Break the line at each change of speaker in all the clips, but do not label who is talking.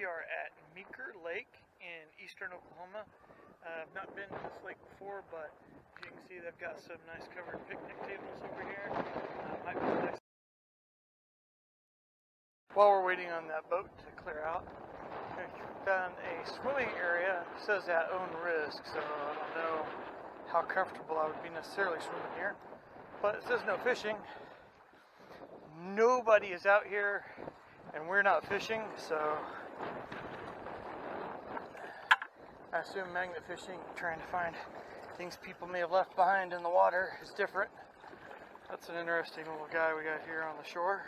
We are at Meeker Lake in eastern Oklahoma. I've not been to this lake before, but as you can see, they've got some nice covered picnic tables over here. Might be nice. While we're waiting on that boat to clear out, we found a swimming area. It says at own risk, so I don't know how comfortable I would be necessarily swimming here. But it says no fishing. Nobody is out here, and we're not fishing, so I assume magnet fishing, trying to find things people may have left behind in the water, is different. That's an interesting little guy we got here on the shore.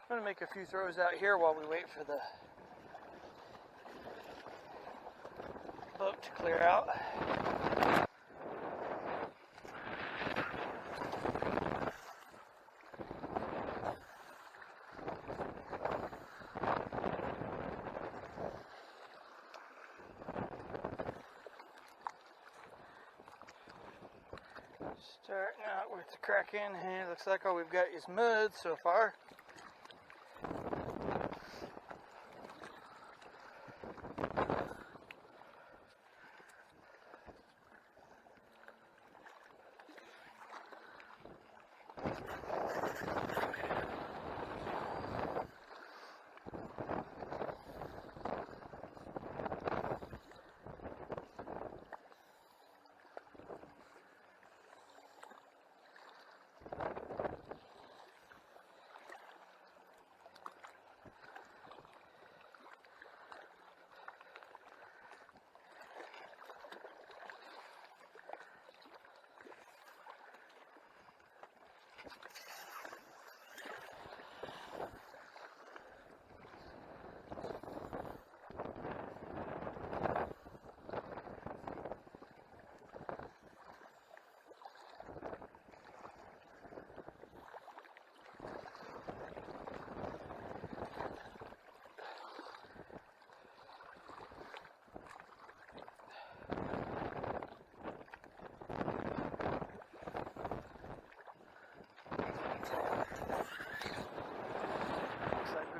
I'm going to make a few throws out here while we wait for the boat to clear out. Starting out with the Kraken, and it looks like all we've got is mud so far.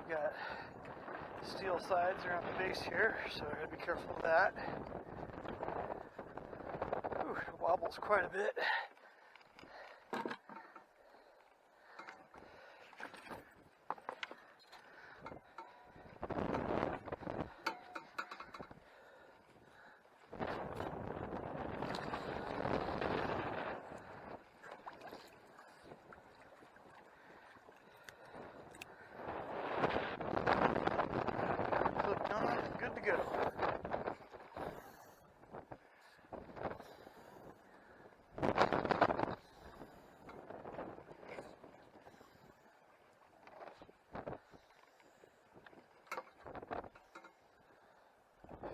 Got steel sides around the base here, so I gotta be careful of that. Ooh, it wobbles quite a bit. Good to go.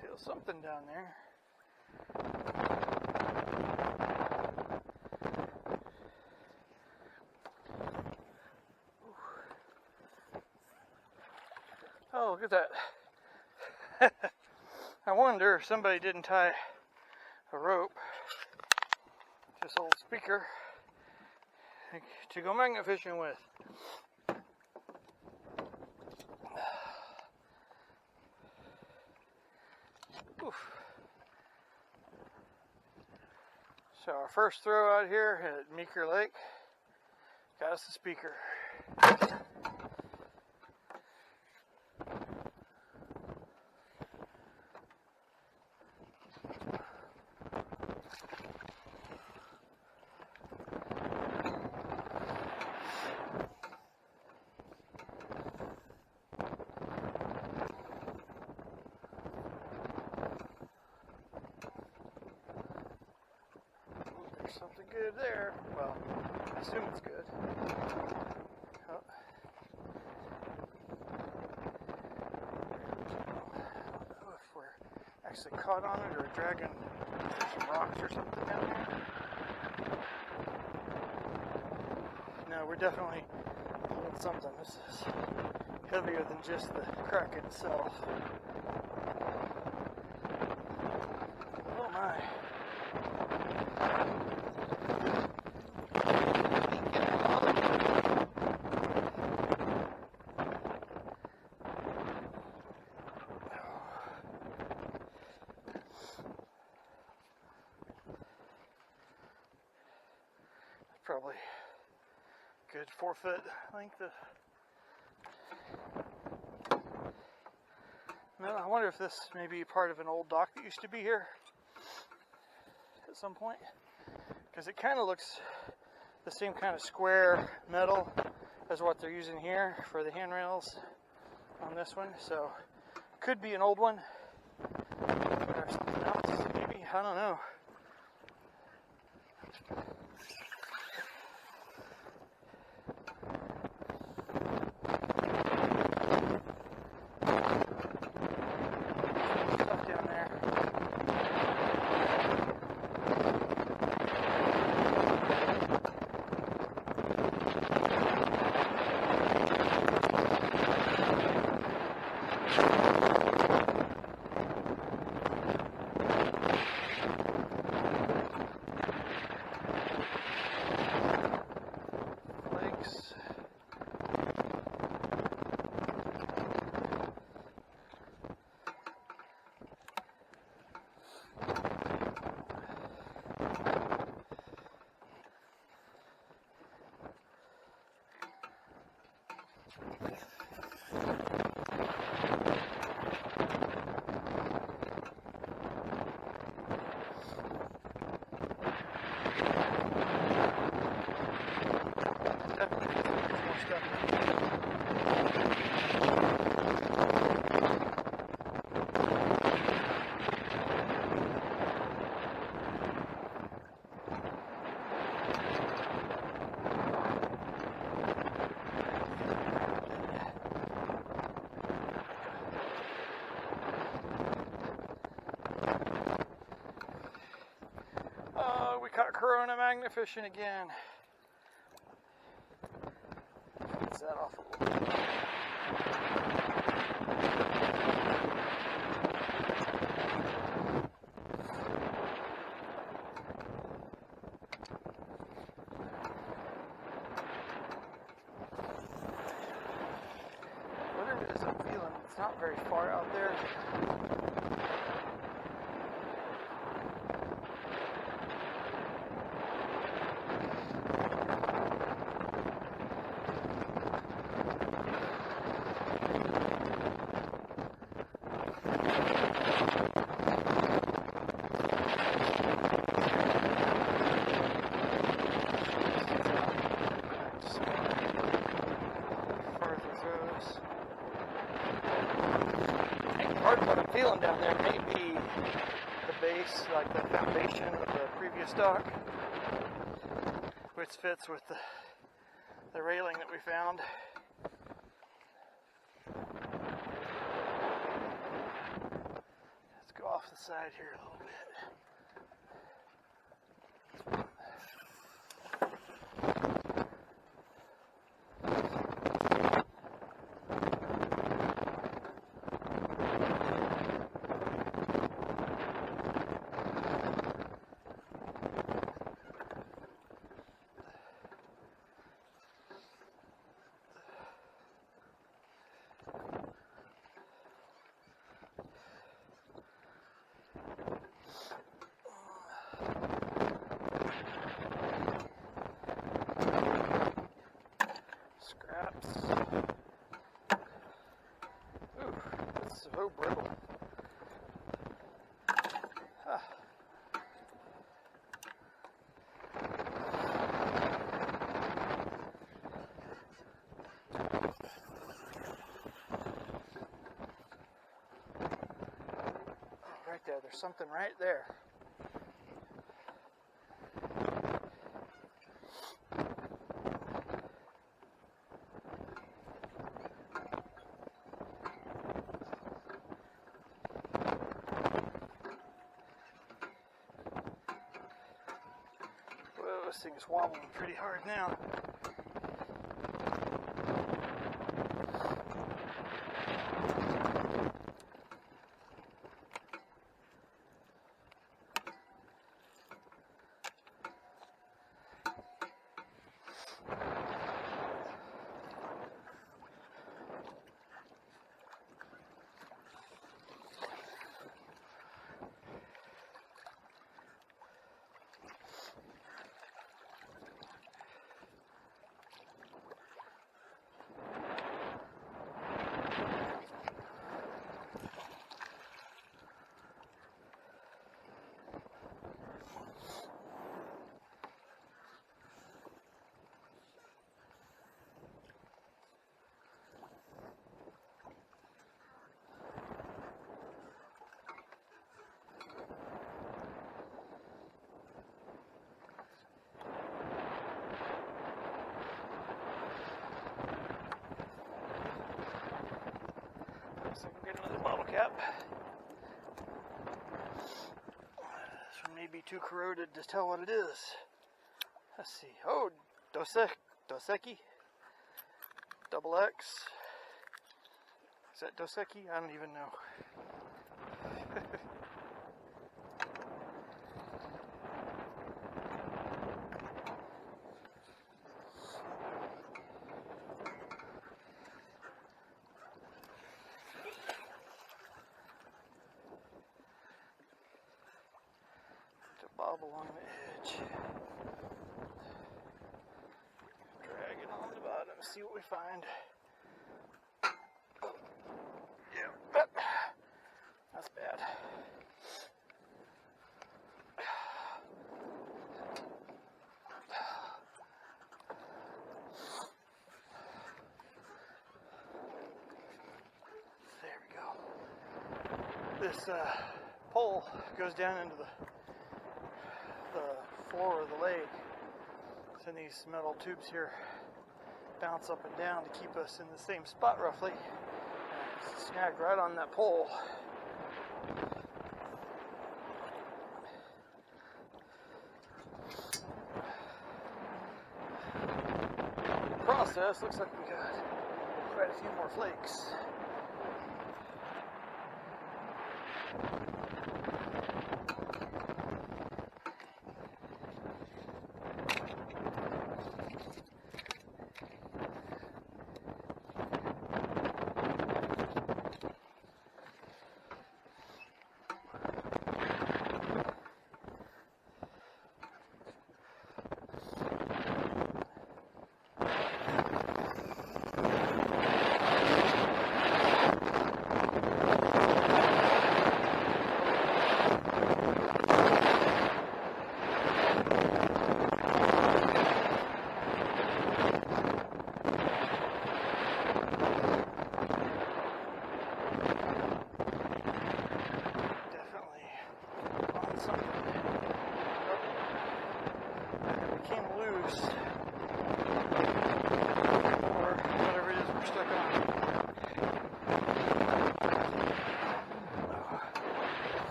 Feel something down there. Oh, look at that. I wonder if somebody didn't tie a rope to this old speaker to go magnet fishing with. Oof. So our first throw out here at Meeker Lake got us the speaker. Something good there. Well, I assume it's good. Oh. I don't know if we're actually caught on it or dragging some rocks or something down there. No, we're definitely pulling something. This is heavier than just the Kraken itself. Oh my. probably good 4 foot length of. Now, I wonder if this may be part of an old dock that used to be here at some point, because it kind of looks the same kind of square metal as what they're using here for the handrails on this one. So could be an old one or something else, maybe, I don't know. Stuff down there. Caught Corona magnificent again. Gets that off a little bit. Whatever it is I'm feeling, it's not very far out there. Part of what I'm feeling down there may be the base, like the foundation of the previous dock, which fits with the railing that we found. Let's go off the side here a little bit. So brittle. Right there, there's something right there. This thing is wobbling pretty hard now. looks like we're getting another bottle cap. This one may be too corroded to tell what it is. Let's see. Oh, Doseki. Double X. Is that Doseki? I don't even know. Bob along the edge. Drag it on the bottom, see what we find. Yeah, that's bad. There we go. This pole goes down into the floor of the lake. So these metal tubes here bounce up and down to keep us in the same spot roughly. It's snagged right on that pole. The process looks like we got quite a few more flakes.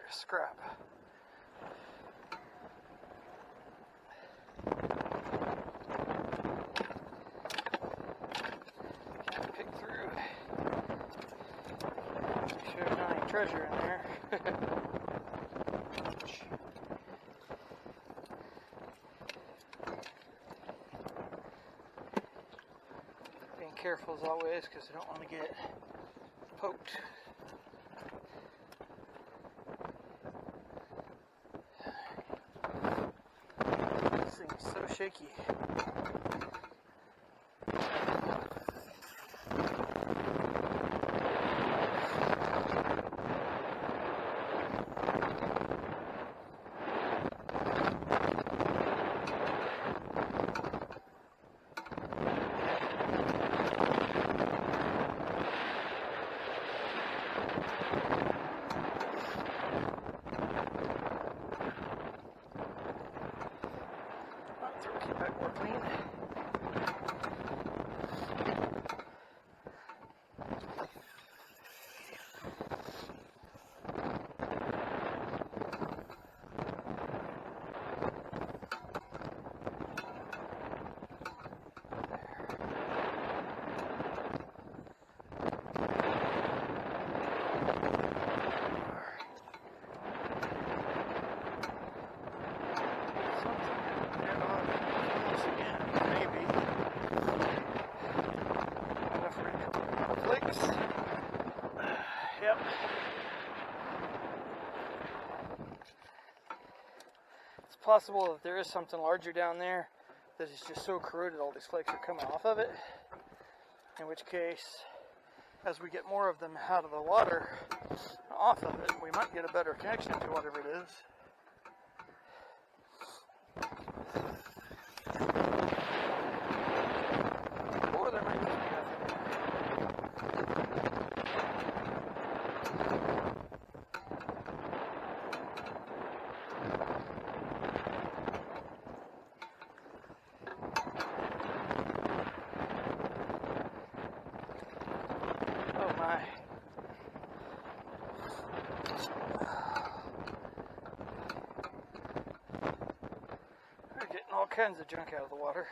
Scrap. Can't pick through. Make sure there's not any treasure in there. Being careful as always because I don't want to get poked. So shaky. Keep that more clean. Yep. It's possible that there is something larger down there that is just so corroded all these flakes are coming off of it. In which case, as we get more of them out of the water, off of it, we might get a better connection to whatever it is. Or there might just be nothing. kinds of junk out of the water.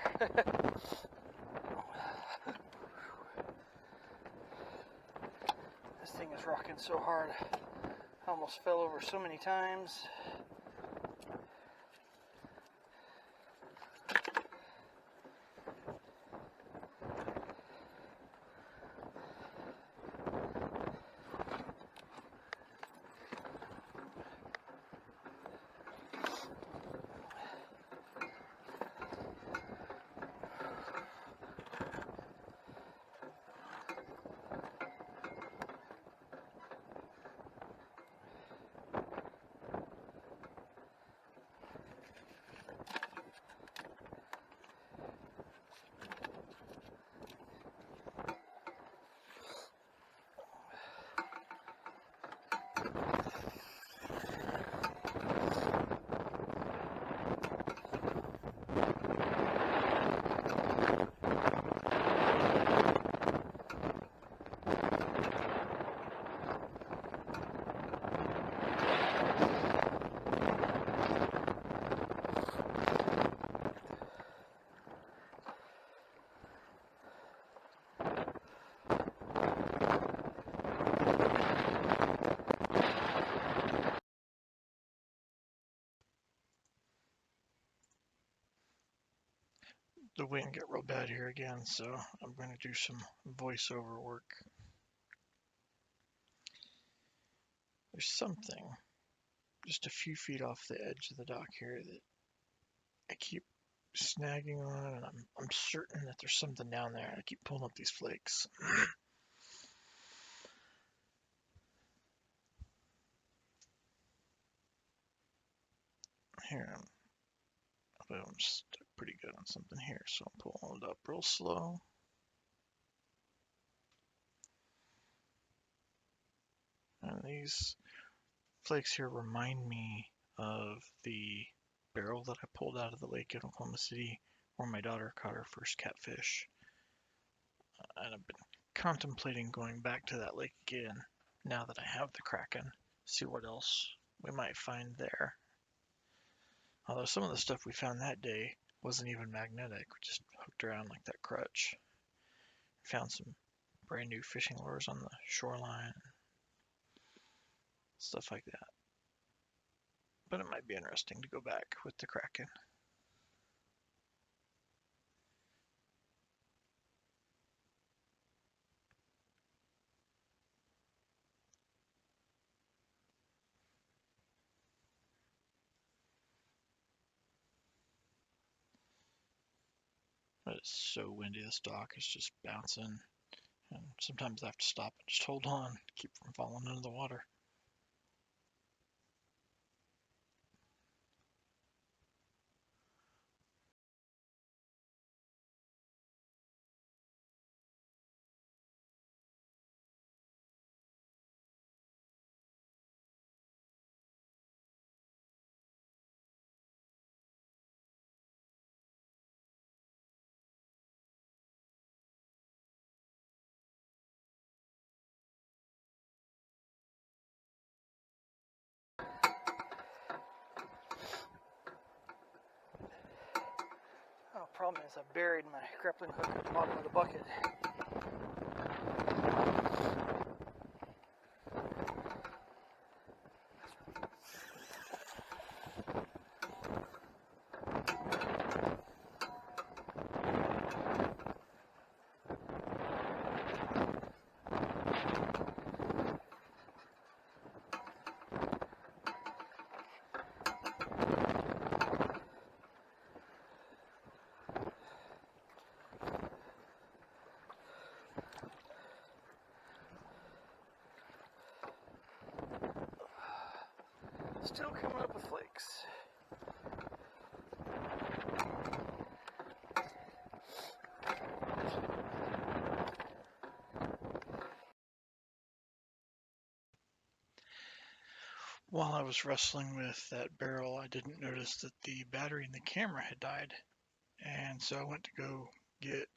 This thing is rocking so hard. I almost fell over so many times.
The wind get real bad here again, so I'm going to do some voiceover work. There's something just a few feet off the edge of the dock here that I keep snagging on, and I'm certain that there's something down there. I keep pulling up these flakes. Here, I'm stuck pretty good on something here, so I'm pulling it up real slow. And these flakes here remind me of the barrel that I pulled out of the lake in Oklahoma City where my daughter caught her first catfish. And I've been contemplating going back to that lake again now that I have the Kraken, see what else we might find there. Although some of the stuff we found that day wasn't even magnetic, we just hooked around like that crutch. Found some brand new fishing lures on the shoreline, stuff like that. But it might be interesting to go back with the Kraken. But it's so windy, this dock is just bouncing. And sometimes I have to stop and just hold on to keep from falling into the water.
Oh, problem is I buried my grappling hook at the bottom of the bucket. Still coming up with flakes.
While I was wrestling with that barrel, I didn't notice that the battery in the camera had died. And so I went to go get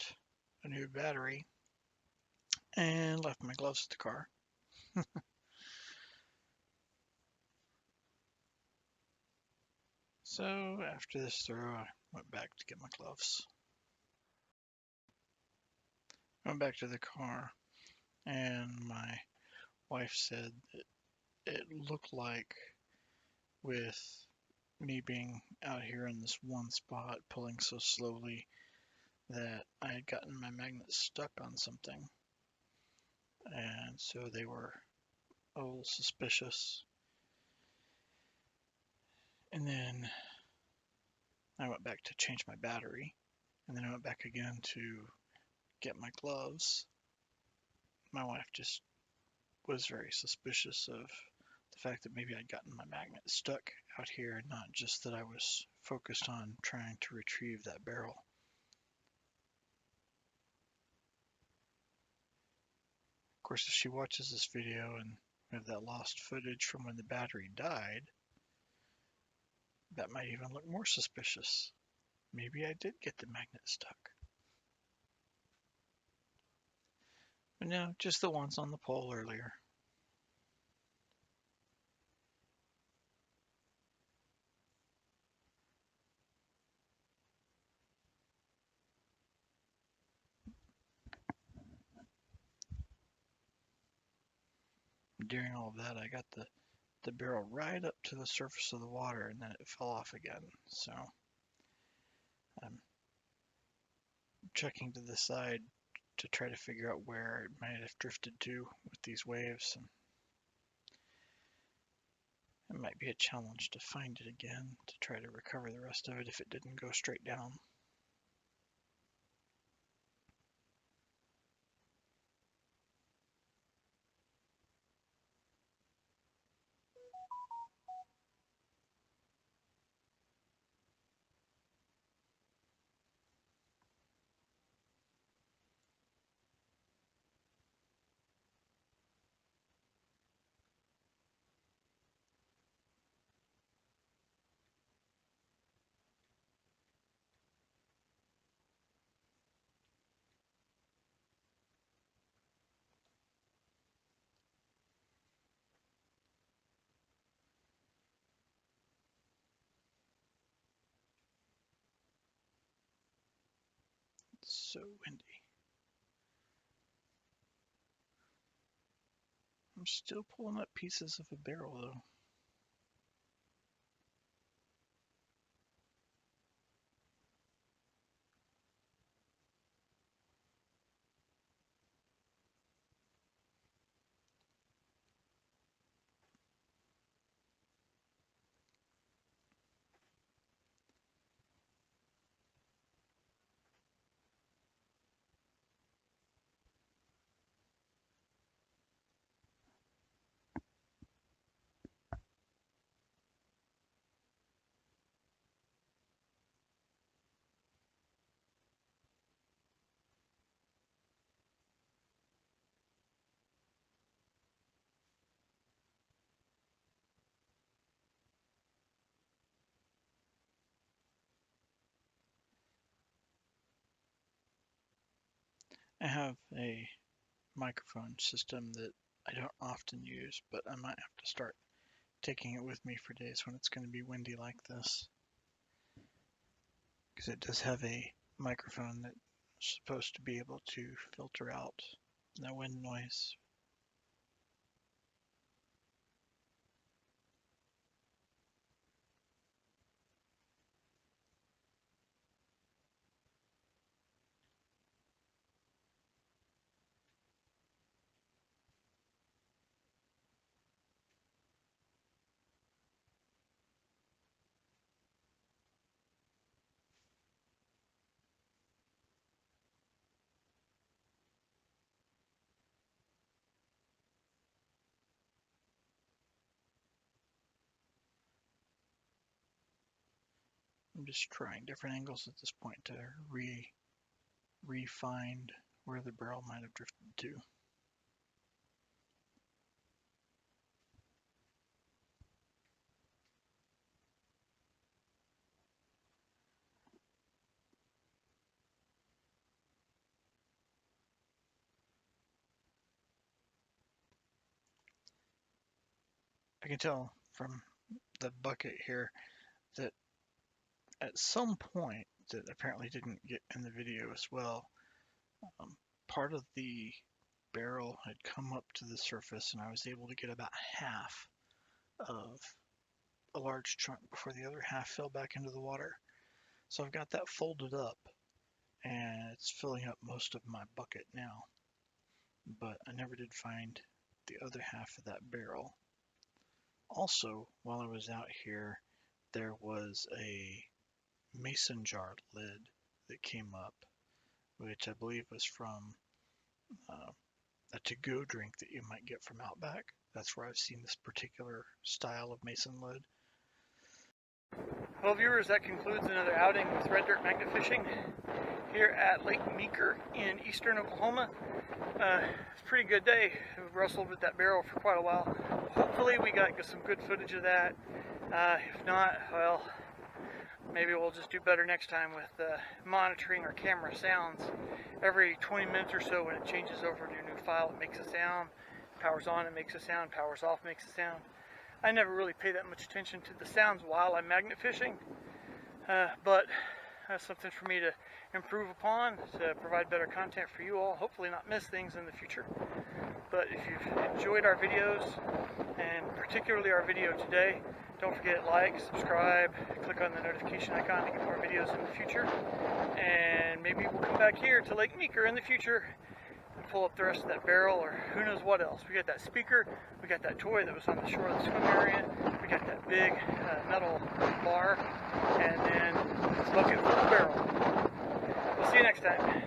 a new battery and left my gloves at the car. So after this throw, I went back to get my gloves. Went back to the car, and my wife said that it looked like, with me being out here in this one spot pulling so slowly, that I had gotten my magnet stuck on something. And so they were a little suspicious. And then I went back to change my battery, and then I went back again to get my gloves. My wife just was very suspicious of the fact that maybe I'd gotten my magnet stuck out here, not just that I was focused on trying to retrieve that barrel. Of course, if she watches this video and we have that lost footage from when the battery died, that might even look more suspicious. Maybe I did get the magnet stuck. But no, just the ones on the pole earlier. During all of that, I got the barrel right up to the surface of the water, and then it fell off again. So I'm checking to the side to try to figure out where it might have drifted to with these waves, and it might be a challenge to find it again to try to recover the rest of it if it didn't go straight down. It's so windy. I'm still pulling up pieces of a barrel though. I have a microphone system that I don't often use, but I might have to start taking it with me for days when it's going to be windy like this. Because it does have a microphone that's supposed to be able to filter out the wind noise. I'm just trying different angles at this point to re-find where the barrel might have drifted to. I can tell from the bucket here that at some point that apparently didn't get in the video as well, part of the barrel had come up to the surface and I was able to get about half of a large chunk before the other half fell back into the water. So I've got that folded up and it's filling up most of my bucket now, but I never did find the other half of that barrel. Also, while I was out here, there was a mason jar lid that came up, which I believe was from a to-go drink that you might get from Outback. That's where I've seen this particular style of mason lid.
Well, viewers, that concludes another outing with red dirt magnet fishing here at Lake Meeker in eastern Oklahoma. It's a pretty good day. We've wrestled with that barrel for quite a while. Hopefully we got some good footage of that. If not, well, maybe we'll just do better next time with monitoring our camera sounds. Every 20 minutes or so when it changes over to a new file, it makes a sound. Powers on, it makes a sound. Powers off, makes a sound. I never really pay that much attention to the sounds while I'm magnet fishing, but that's something for me to improve upon, to provide better content for you all, hopefully not miss things in the future. But if you've enjoyed our videos, and particularly our video today, don't forget like, subscribe, click on the notification icon to get more videos in the future, and maybe we'll come back here to Lake Meeker in the future and pull up the rest of that barrel, or who knows what else. We got that speaker, we got that toy that was on the shore of the swim area, we got that big metal bar, and then this bucket full of barrel. We'll see you next time.